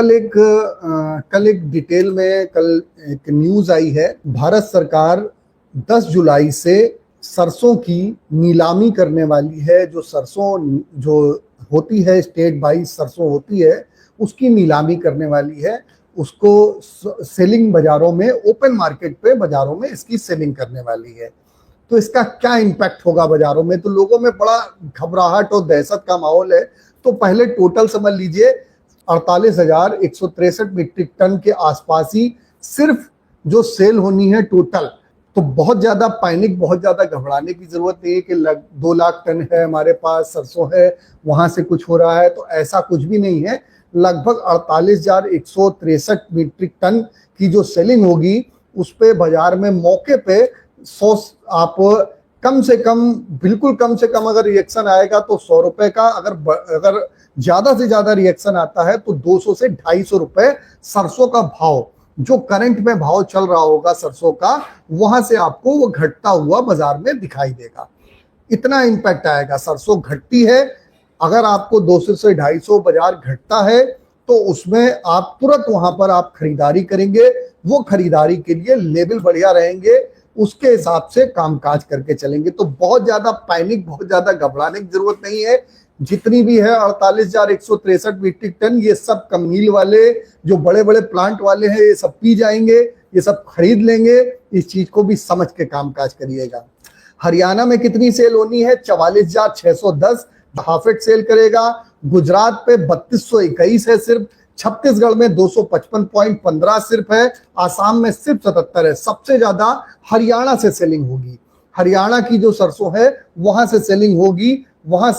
कल एक डिटेल में कल एक न्यूज आई है। भारत सरकार 10 जुलाई से सरसों की नीलामी करने वाली है। जो सरसों जो होती है, स्टेट वाइज सरसों होती है, उसकी नीलामी करने वाली है। उसको सेलिंग बाजारों में, ओपन मार्केट पे बाजारों में इसकी सेलिंग करने वाली है। तो इसका क्या इम्पैक्ट होगा बाजारों में? तो लोगों में बड़ा घबराहट और दहशत का माहौल है। तो पहले टोटल समझ लीजिए 48,163 मीट्रिक टन के आसपास ही सिर्फ जो सेल होनी है टोटल। तो बहुत ज्यादा पैनिक, बहुत ज्यादा घबराने की जरूरत नहीं है कि 2 लाख टन है हमारे पास सरसों है, वहां से कुछ हो रहा है। तो ऐसा कुछ भी नहीं है। लगभग 48,163 मीट्रिक टन की जो सेलिंग होगी, उस पे बाजार में मौके पे 100, आप कम से कम, बिल्कुल कम से कम अगर रिएक्शन आएगा तो 100 रुपए का, अगर ज्यादा से ज्यादा रिएक्शन आता है तो 200 से 250 रुपए सरसों का भाव, जो करंट में भाव चल रहा होगा सरसों का, वहां से आपको वो घटता हुआ बाजार में दिखाई देगा। इतना इम्पैक्ट आएगा। सरसों घटती है, अगर आपको 200 से 250 बाजार घटता है तो उसमें आप तुरंत वहां पर आप खरीदारी करेंगे। वो खरीदारी के लिए लेवल बढ़िया रहेंगे, उसके हिसाब से कामकाज करके चलेंगे। तो बहुत ज्यादा पैनिक, बहुत ज्यादा घबराने की जरूरत नहीं है। जितनी भी है 48,163 मीट्रिक टन, ये सब कमील वाले, जो बड़े बड़े प्लांट वाले हैं, ये सब पी जाएंगे, ये सब खरीद लेंगे। इस चीज को भी समझ के कामकाज करिएगा। हरियाणा में कितनी सेल होनी है? 44,610 हाफेट सेल करेगा। गुजरात पे 3221 है सिर्फ। छत्तीसगढ़ में 255.15 सिर्फ है। आसाम में सिर्फ 77 है। सबसे ज्यादा हरियाणा से सेलिंग होगी। हरियाणा की जो सरसों है वहां से सेलिंग होगी। वहां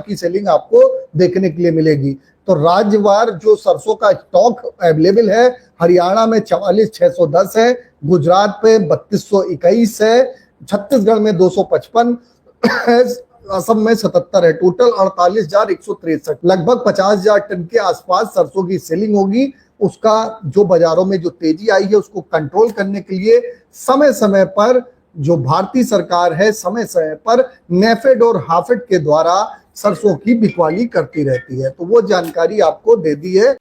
की सेलिंग आपको देखने के लिए मिलेगी। तो राज्यवार जो सरसों का स्टॉक अवेलेबल है, हरियाणा में 44,610 है, गुजरात पे 3221 है, छत्तीसगढ़ में 255 है, असम में 77 है। टोटल 48,163, लगभग 50,000 टन के आसपास सरसों की सेलिंग होगी। उसका जो बाजारों में जो तेजी आई है, उसको कंट्रोल करने के लिए समय समय पर जो भारतीय सरकार है, समय समय पर नेफेड और हाफेड के द्वारा सरसों की बिकवाली करती रहती है। तो वो जानकारी आपको दे दी है।